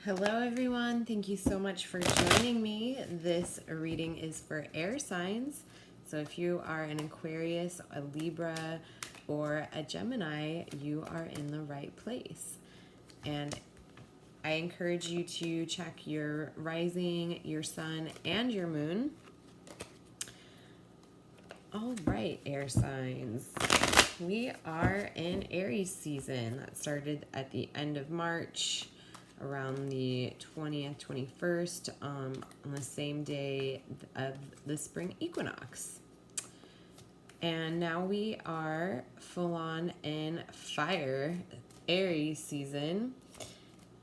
Hello everyone, thank you so much for joining me. This reading is for air signs. So if you are an Aquarius, a Libra, or a Gemini, you are in the right place. And I encourage you to check your rising, your sun, and your moon. All right, air signs. We are in Aries season. That started at the end of March, around the 20th, 21st, on the same day of the spring equinox. And now we are full on in fire, Aries season.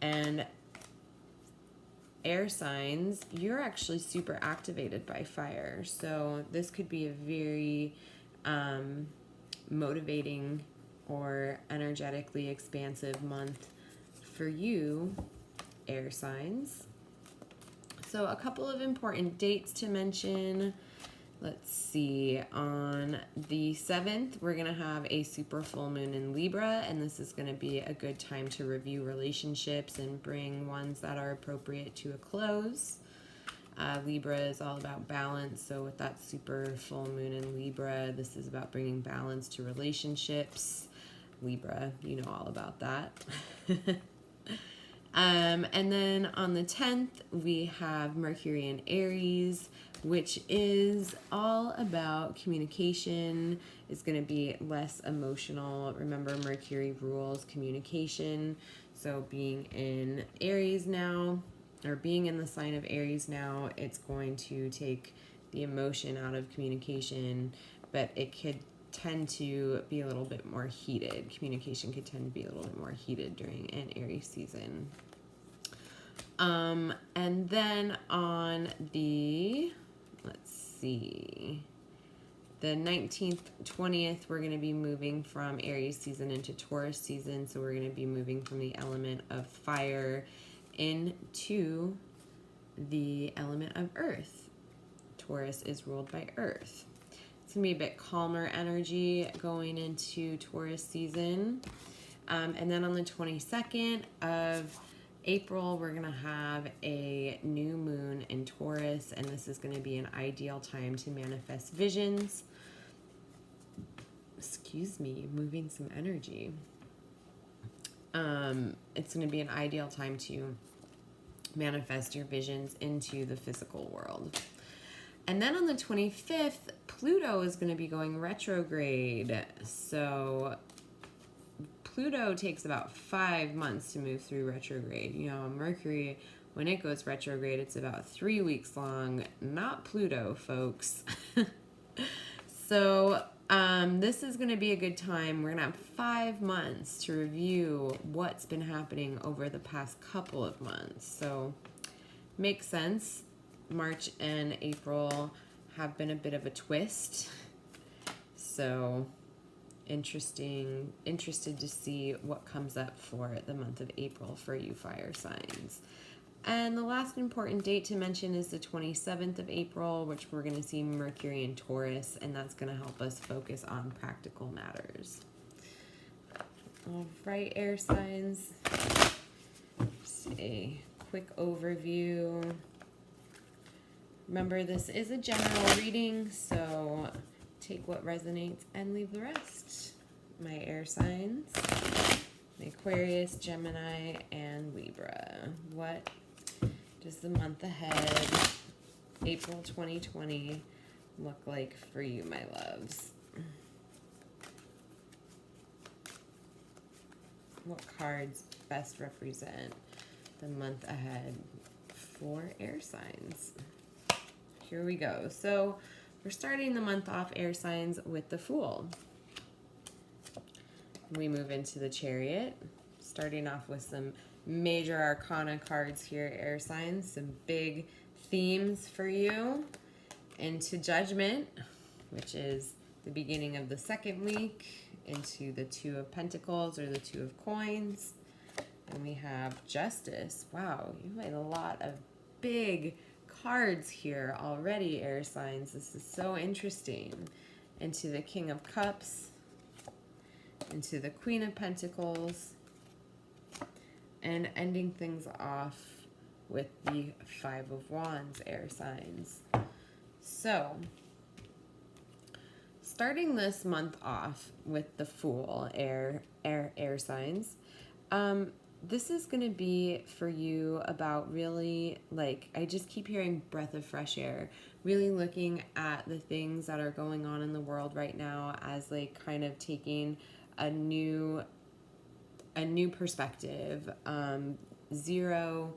And air signs, you're actually super activated by fire. So this could be a very motivating or energetically expansive month for you, air signs. So a couple of important dates to mention. Let's see, on the 7th, we're going to have a super full moon in Libra, and this is going to be a good time to review relationships and bring ones that are appropriate to a close. Libra is all about balance, so with that super full moon in Libra, this is about bringing balance to relationships. Libra, you know all about that. And then on the 10th, we have Mercury in Aries, which is all about communication. It's going to be less emotional. Remember, Mercury rules communication. So being in Aries now, or being in the sign of Aries now, it's going to take the emotion out of communication, but it could tend to be a little bit more heated. Communication could tend to be a little bit more heated during an Aries season. And then on the, let's see, the 19th, 20th, we're going to be moving from Aries season into Taurus season. So we're going to be moving from the element of fire into the element of earth. Taurus is ruled by earth. It's going to be a bit calmer energy going into Taurus season. And then on the 22nd of April, we're going to have a new moon in Taurus, and this is going to be an ideal time to manifest visions. Excuse me, moving some energy. It's going to be an ideal time to manifest your visions into the physical world. And then on the 25th, Pluto is going to be going retrograde. So Pluto takes about 5 months to move through retrograde. You know, Mercury, when it goes retrograde, it's about 3 weeks long. Not Pluto, folks. So this is going to be a good time. We're going to have 5 months to review what's been happening over the past couple of months. So makes sense. March and April have been a bit of a twist. So interested to see what comes up for the month of April for you fire signs. And the last important date to mention is the 27th of April, which we're going to see Mercury in Taurus, and that's going to help us focus on practical matters. All right, air signs. Just a quick overview. Remember, this is a general reading, so take what resonates and leave the rest. My air signs, Aquarius, Gemini, and Libra. What does the month ahead, April 2020, look like for you, my loves? What cards best represent the month ahead for air signs? Here we go. So we're starting the month off, air signs, with the Fool. We move into the Chariot, starting off with some major arcana cards here, air signs, some big themes for you. Into Judgment, which is the beginning of the second week, into the Two of Pentacles, or the Two of Coins. And we have Justice. Wow, you have a lot of big cards here already, air signs. This is so interesting. Into the King of Cups, into the Queen of Pentacles, And ending things off with the Five of Wands, air signs. So, starting this month off with the Fool, air signs, this is going to be for you about really, like, I just keep hearing breath of fresh air, really looking at the things that are going on in the world right now as like kind of taking a new perspective. Zero,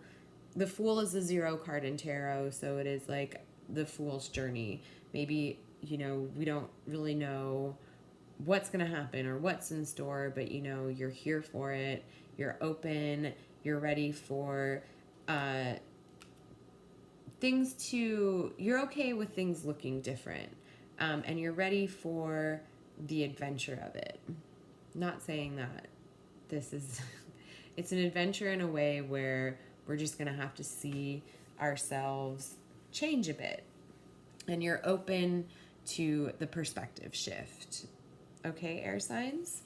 the Fool is a 0 card in tarot, so it is like the Fool's journey. Maybe, you know, we don't really know what's going to happen or what's in store, but you know, you're here for it. You're open. You're ready for things to, you're okay with things looking different. And you're ready for the adventure of it. Not saying that this is, it's an adventure in a way where we're just going to have to see ourselves change a bit. And you're open to the perspective shift. Okay, air signs?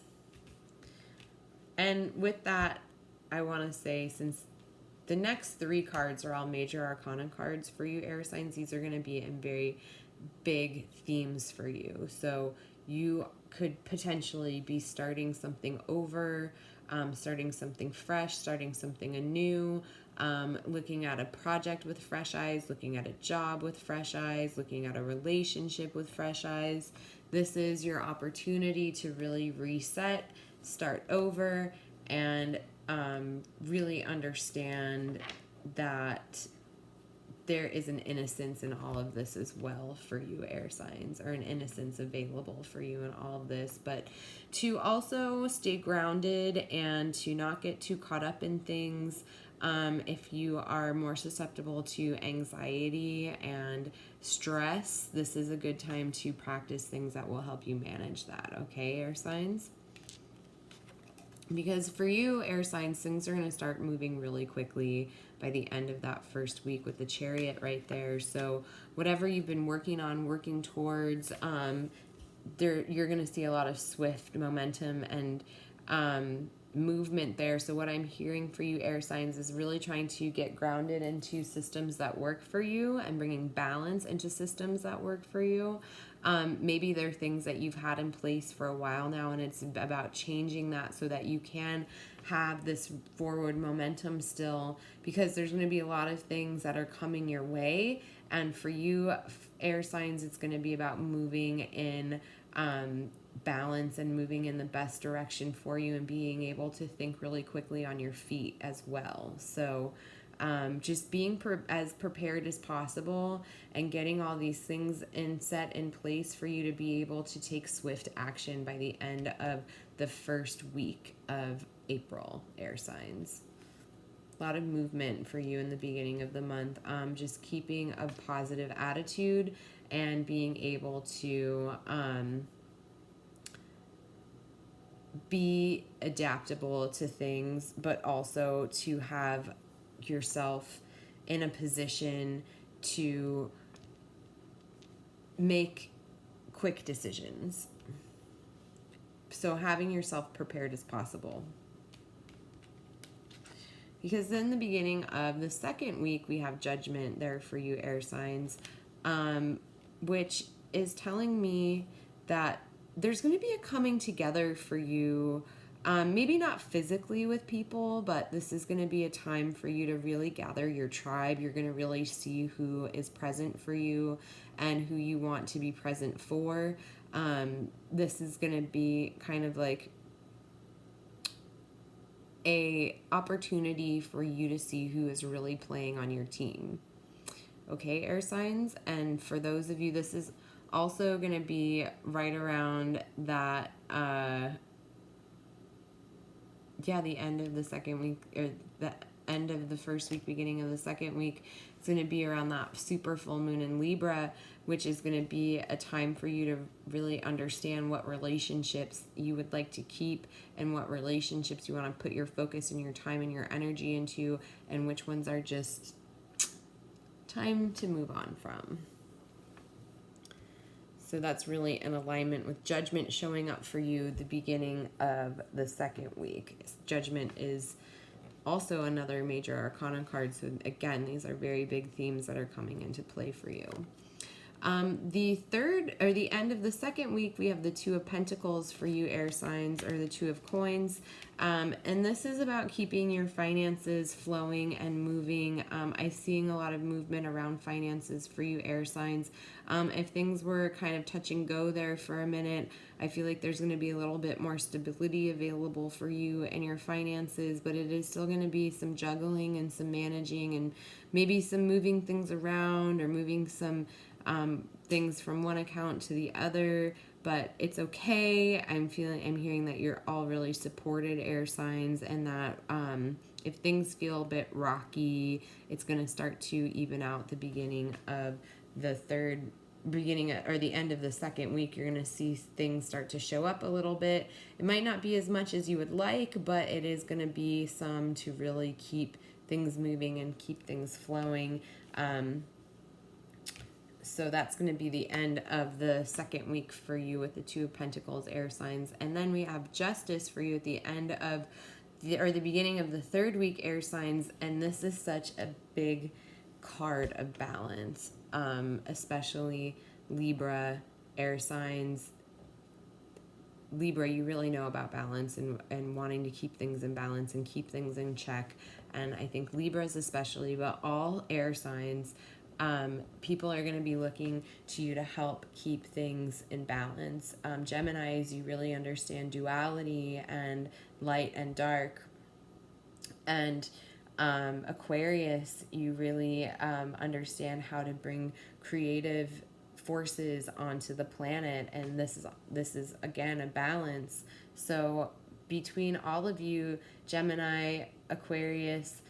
And with that, I want to say, since the next 3 cards are all major arcana cards for you, air signs, these are going to be in very big themes for you. So you could potentially be starting something over, starting something fresh, starting something anew, looking at a project with fresh eyes, looking at a job with fresh eyes, looking at a relationship with fresh eyes. This is your opportunity to really reset, start over, and really understand that there is an innocence in all of this as well for you, air signs, or an innocence available for you in all of this. But to also stay grounded and to not get too caught up in things. If you are more susceptible to anxiety and stress, this is a good time to practice things that will help you manage that, okay, air signs? Because for you, air signs, things are going to start moving really quickly by the end of that first week with the Chariot right there. So whatever you've been working on, working towards, you're going to see a lot of swift momentum and movement there. So what I'm hearing for you, air signs, is really trying to get grounded into systems that work for you and bringing balance into systems that work for you. Maybe there are things that you've had in place for a while now, and it's about changing that so that you can have this forward momentum still, because there's going to be a lot of things that are coming your way. And for you, air signs, it's going to be about moving in balance and moving in the best direction for you, and being able to think really quickly on your feet as well. So just being as prepared as possible and getting all these things set in place for you to be able to take swift action by the end of the first week of April, air signs. A lot of movement for you in the beginning of the month. Just keeping a positive attitude and being able to be adaptable to things, but also to have yourself in a position to make quick decisions. So having yourself prepared as possible. Because in the beginning of the second week, we have Judgment there for you, air signs, which is telling me that there's going to be a coming together for you, maybe not physically with people, but this is going to be a time for you to really gather your tribe. You're going to really see who is present for you and who you want to be present for. This is going to be kind of like a opportunity for you to see who is really playing on your team. Okay, air signs? And for those of you, this is also going to be right around that, the end of the second week, or the end of the first week, beginning of the second week. It's going to be around that super full moon in Libra, which is going to be a time for you to really understand what relationships you would like to keep and what relationships you want to put your focus and your time and your energy into, and which ones are just time to move on from. So that's really in alignment with Judgment showing up for you the beginning of the second week. Judgment is also another major arcana card. So again, these are very big themes that are coming into play for you. The third, or the end of the second week, we have the Two of Pentacles for you air signs, or the Two of Coins. And this is about keeping your finances flowing and moving. I'm seeing a lot of movement around finances for you air signs. If things were kind of touch and go there for a minute, I feel like there's going to be a little bit more stability available for you and your finances, but it is still going to be some juggling and some managing and maybe some moving things around, or moving some things from one account to the other, but it's okay. I'm hearing that you're all really supported, air signs, and that if things feel a bit rocky, it's going to start to even out the beginning of the the end of the second week. You're going to see things start to show up a little bit. It might not be as much as you would like, but it is going to be some to really keep things moving and keep things flowing. So that's going to be the end of the second week for you with the Two of Pentacles, air signs. And then we have Justice for you at the end of the beginning of the third week, air signs. And this is such a big card of balance, especially Libra, air signs. Libra, you really know about balance and wanting to keep things in balance and keep things in check. And I think Libras especially, but all air signs, people are going to be looking to you to help keep things in balance. Geminis, you really understand duality and light and dark. And Aquarius, you really understand how to bring creative forces onto the planet, and this is again a balance. So between all of you, Gemini, Aquarius,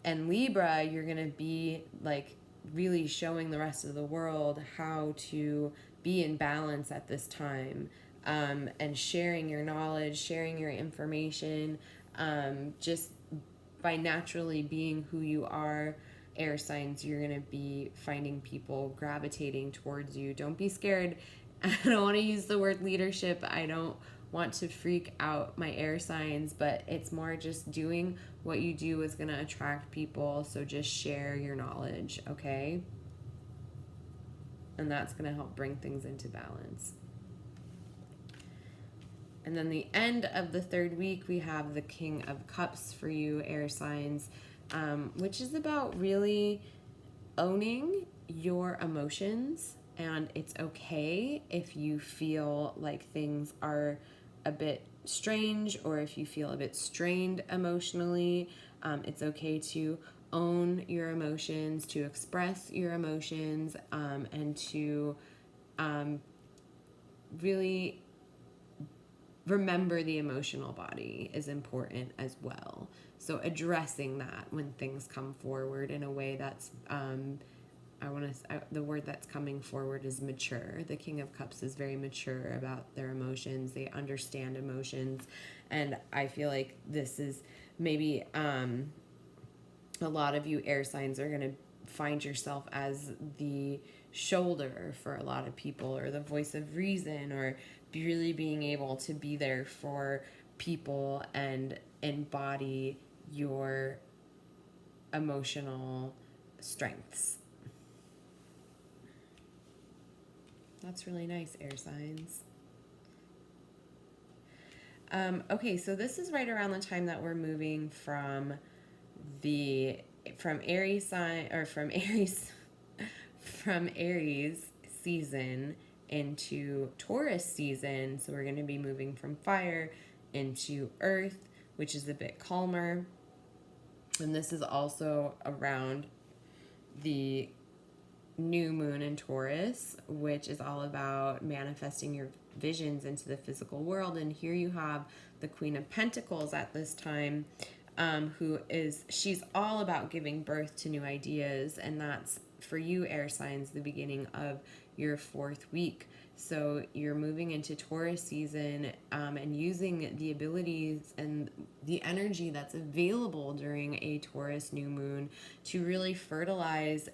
and Libra, you're going to be like really showing the rest of the world how to be in balance at this time, and sharing your knowledge, sharing your information, just by naturally being who you are, air signs, you're going to be finding people gravitating towards you. Don't be scared. I don't want to use the word leadership. I don't want to freak out my air signs, but it's more just doing what you do is going to attract people. So just share your knowledge, okay? And that's going to help bring things into balance. And then the end of the third week, we have the King of Cups for you, air signs, which is about really owning your emotions. And it's okay if you feel like things are a bit strange, or if you feel a bit strained emotionally. It's okay to own your emotions, to express your emotions, and to really remember the emotional body is important as well. So addressing that when things come forward in a way that's, the word that's coming forward is mature. The King of Cups is very mature about their emotions. They understand emotions. And I feel like this is maybe a lot of you air signs are going to find yourself as the shoulder for a lot of people, or the voice of reason, or really being able to be there for people and embody your emotional strengths. That's really nice, air signs. Okay, so this is right around the time that we're moving from Aries season into Taurus season. So we're going to be moving from fire into earth, which is a bit calmer. And this is also around the new moon in Taurus, which is all about manifesting your visions into the physical world. And here you have the Queen of Pentacles at this time, she's all about giving birth to new ideas. And that's, for you air signs, the beginning of your fourth week. So you're moving into Taurus season, and using the abilities and the energy that's available during a Taurus new moon to really fertilize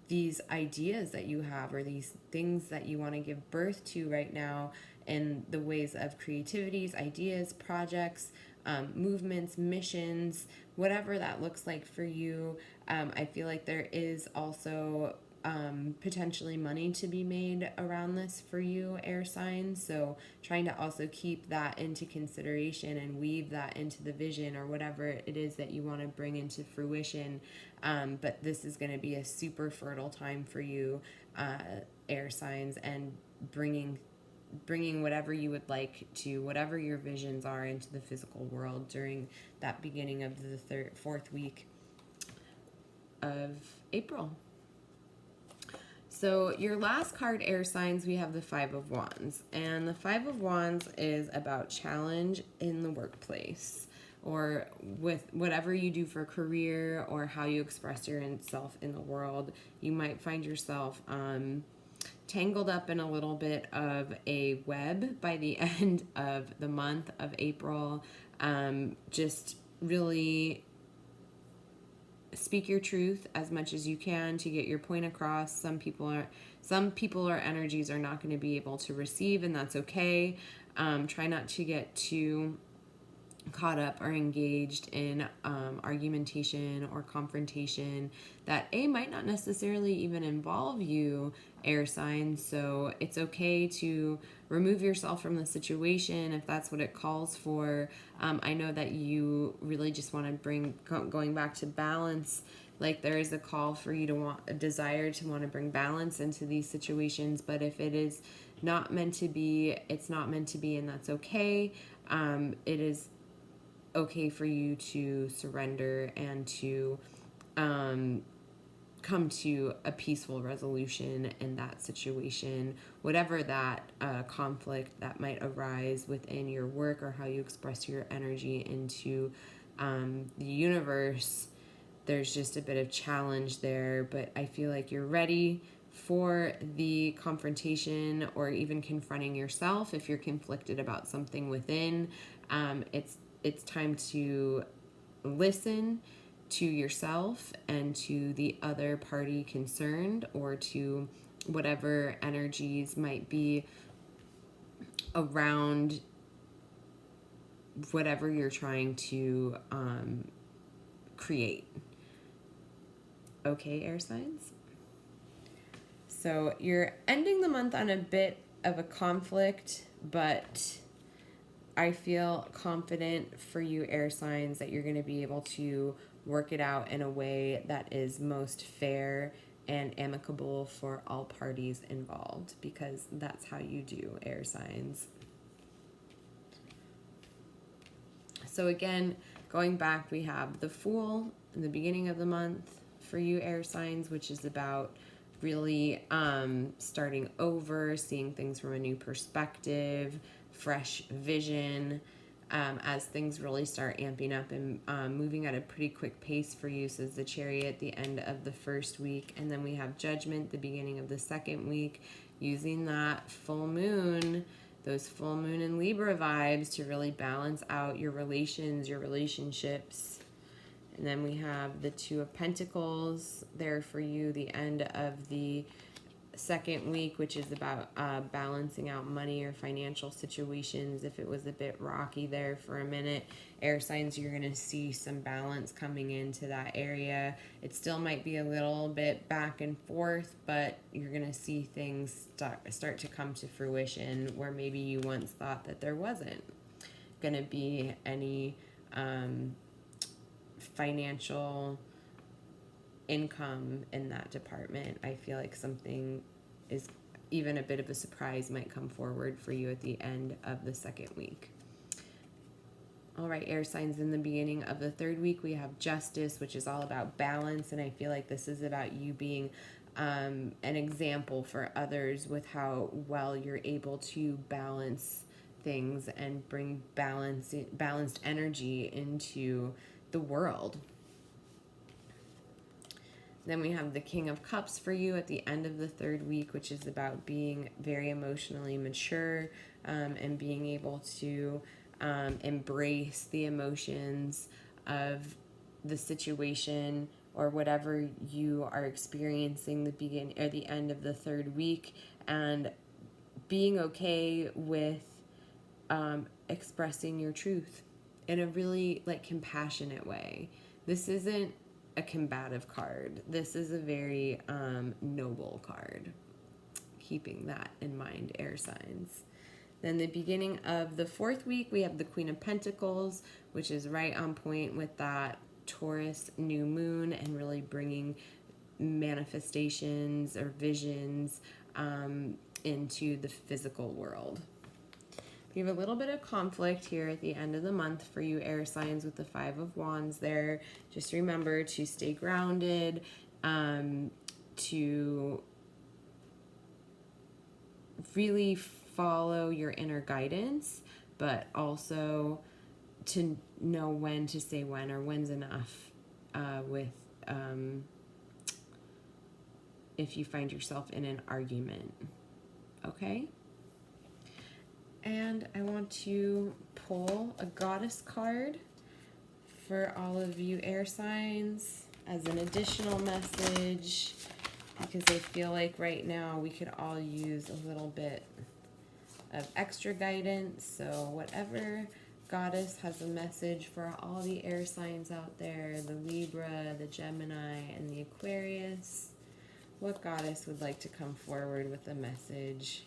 these ideas that you have, or these things that you want to give birth to right now, in the ways of creativities, ideas, projects, movements, missions, whatever that looks like for you. I feel like there is also potentially money to be made around this for you, air signs. So trying to also keep that into consideration and weave that into the vision or whatever it is that you want to bring into fruition. But this is going to be a super fertile time for you, air signs, and bringing whatever you would like to, whatever your visions are, into the physical world during that beginning of the fourth week of April. So your last card, air signs, we have the Five of Wands. And the Five of Wands is about challenge in the workplace, or with whatever you do for a career, or how you express yourself in the world. You might find yourself tangled up in a little bit of a web by the end of the month of April. Just really speak your truth as much as you can to get your point across. Some people or energies are not going to be able to receive, and that's okay. Try not to get too caught up or engaged in argumentation or confrontation that might not necessarily even involve you, air signs. So it's okay to remove yourself from the situation if that's what it calls for. I know that you really just want to bring, going back to balance, like there is a call for you to want, a desire to want to bring balance into these situations. But if it is not meant to be, it's not meant to be, and that's okay. It is okay for you to surrender and to come to a peaceful resolution in that situation, whatever that conflict that might arise within your work or how you express your energy into the universe. There's just a bit of challenge there, but I feel like you're ready for the confrontation, or even confronting yourself if you're conflicted about something within. It's time to listen to yourself and to the other party concerned, or to whatever energies might be around whatever you're trying to create. Okay, air signs? So you're ending the month on a bit of a conflict, but I feel confident for you, air signs, that you're going to be able to work it out in a way that is most fair and amicable for all parties involved, because that's how you do, air signs. So again, going back, we have the Fool in the beginning of the month for you, air signs, which is about really starting over, seeing things from a new perspective, fresh vision, as things really start amping up and moving at a pretty quick pace for you. So it's the Chariot at the end of the first week, and then we have Judgment the beginning of the second week, using that full moon, those full moon and Libra vibes to really balance out your relations, your relationships. And then we have the Two of Pentacles there for you, the end of the second week, which is about balancing out money or financial situations. If it was a bit rocky there for a minute, air signs, you're going to see some balance coming into that area. It still might be a little bit back and forth, but you're going to see things start to come to fruition where maybe you once thought that there wasn't going to be any financial income in that department. I feel like something is even a bit of a surprise might come forward for you at the end of the second week. All right, air signs, in the beginning of the third week, we have Justice, which is all about balance, and I feel like this is about you being an example for others with how well you're able to balance things and bring balanced energy into the world. Then we have the King of Cups for you at the end of the third week, which is about being very emotionally mature and being able to embrace the emotions of the situation or whatever you are experiencing the beginning or the end of the third week, and being okay with expressing your truth in a really like compassionate way. This isn't a combative card. This is a very noble card. Keeping that in mind, air signs. Then the beginning of the 4th week, we have the Queen of Pentacles, which is right on point with that Taurus new moon and really bringing manifestations or visions into the physical world. We have a little bit of conflict here at the end of the month for you air signs with the 5 of Wands there. Just remember to stay grounded, to really follow your inner guidance, but also to know when to say when or when's enough with if you find yourself in an argument. Okay? And I want to pull a goddess card for all of you air signs as an additional message, because I feel like right now we could all use a little bit of extra guidance. So whatever goddess has a message for all the air signs out there, the Libra, the Gemini, and the Aquarius, what goddess would like to come forward with a message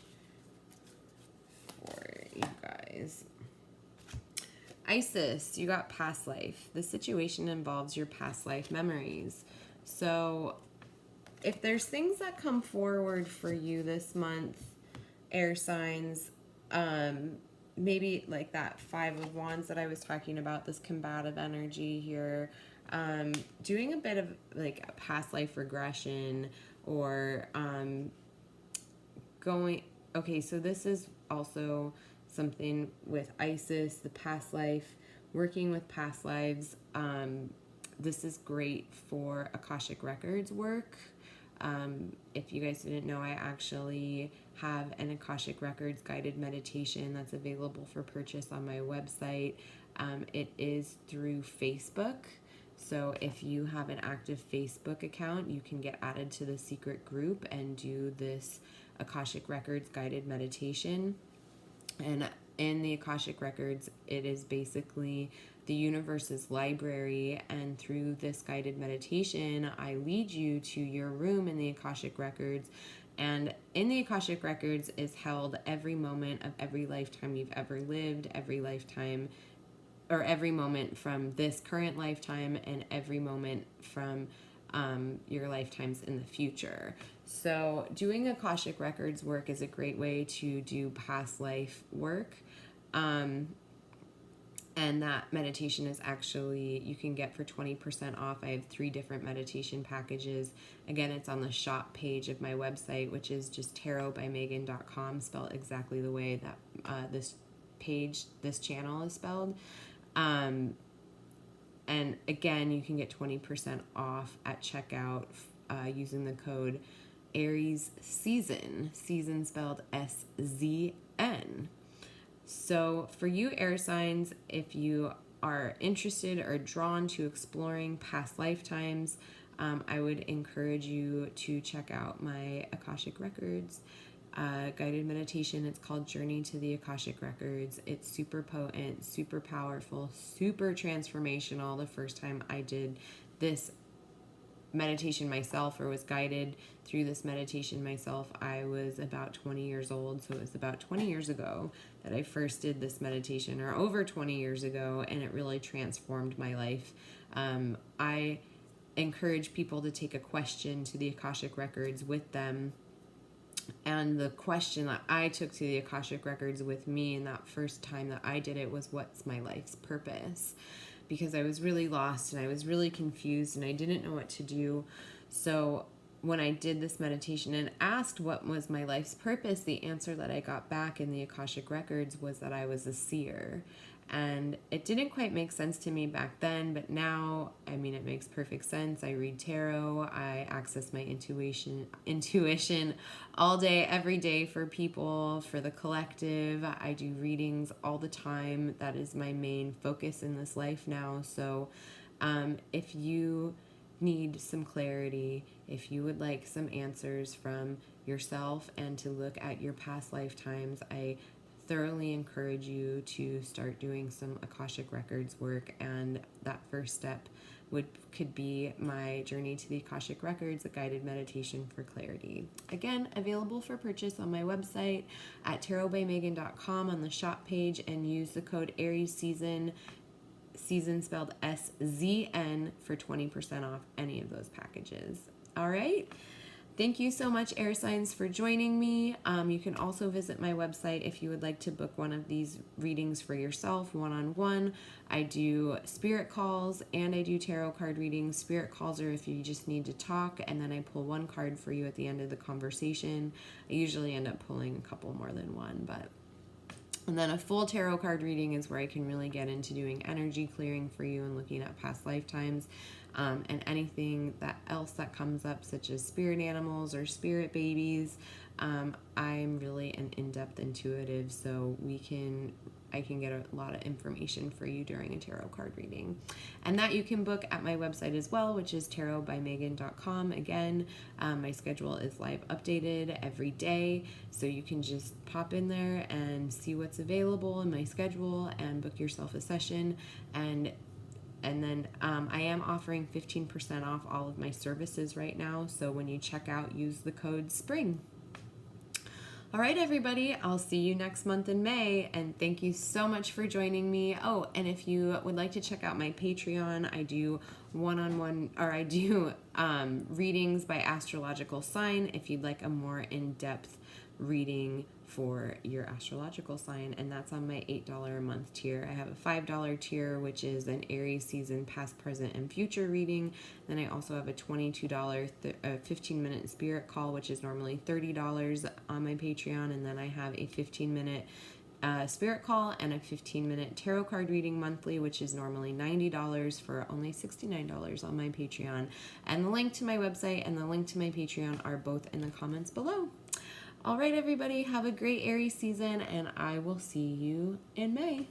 for you guys? Isis, you got past life. The situation involves your past life memories. So if there's things that come forward for you this month, air signs, maybe like that 5 of Wands that I was talking about, this combative energy here, doing a bit of like a past life regression, or okay, so this is also something with Isis, the past life, working with past lives. This is great for Akashic Records work. If you guys didn't know, I actually have an Akashic Records guided meditation that's available for purchase on my website. It is through Facebook. So if you have an active Facebook account, you can get added to the secret group and do this Akashic Records guided meditation. And in the Akashic Records, it is basically the universe's library, and through this guided meditation, I lead you to your room in the Akashic Records. And in the Akashic Records is held every moment of every lifetime you've ever lived, every lifetime, or every moment from this current lifetime, and every moment from your lifetimes in the future. So doing Akashic Records work is a great way to do past life work. And that meditation is actually, you can get for 20% off. I have 3 different meditation packages. Again, it's on the shop page of my website, which is just tarotbymegan.com, spelled exactly the way that this channel is spelled. And again, you can get 20% off at checkout using the code Aries Season spelled SZN. So for you air signs, if you are interested or drawn to exploring past lifetimes, I would encourage you to check out my Akashic Records guided meditation. It's called Journey to the Akashic Records. It's super potent, super powerful, super transformational. The first time I did this meditation myself, or was guided through this meditation myself, I was about 20 years old. So it was about 20 years ago that I first did this meditation, or over 20 years ago, and it really transformed my life. I encourage people to take a question to the Akashic Records with them. And the question that I took to the Akashic Records with me in that first time that I did it was, what's my life's purpose? Because I was really lost and I was really confused and I didn't know what to do. So when I did this meditation and asked what was my life's purpose, the answer that I got back in the Akashic Records was that I was a seer. And it didn't quite make sense to me back then, but now, I mean, it makes perfect sense. I read tarot, I access my intuition all day, every day for people, for the collective. I do readings all the time. That is my main focus in this life now. So if you need some clarity, if you would like some answers from yourself and to look at your past lifetimes, I thoroughly encourage you to start doing some Akashic Records work, and that first step could be my Journey to the Akashic Records, a guided meditation for clarity. Again, available for purchase on my website at tarotbymegan.com on the shop page, and use the code Aries Season spelled SZN, for 20% off any of those packages. All right. Thank you so much, air signs, for joining me. You can also visit my website if you would like to book one of these readings for yourself, one-on-one. I do spirit calls and I do tarot card readings. Spirit calls are if you just need to talk, and then I pull one card for you at the end of the conversation. I usually end up pulling a couple more than one, and then a full tarot card reading is where I can really get into doing energy clearing for you and looking at past lifetimes, and anything else that comes up, such as spirit animals or spirit babies. I'm really an in-depth intuitive, so I can get a lot of information for you during a tarot card reading. And that you can book at my website as well, which is tarotbymegan.com. Again, my schedule is live updated every day, so you can just pop in there and see what's available in my schedule and book yourself a session. And then I am offering 15% off all of my services right now, so when you check out, use the code SPRING. All right, everybody, I'll see you next month in May, and thank you so much for joining me. Oh, and if you would like to check out my Patreon, I do readings by astrological sign if you'd like a more in-depth reading for your astrological sign, and that's on my $8 a month tier. I have a $5 tier, which is an Aries season past, present, and future reading. Then I also have a $22 15-minute spirit call, which is normally $30 on my Patreon, and then I have a 15-minute spirit call and a 15-minute tarot card reading monthly, which is normally $90 for only $69 on my Patreon. And the link to my website and the link to my Patreon are both in the comments below. All right, everybody, have a great Aries season, and I will see you in May.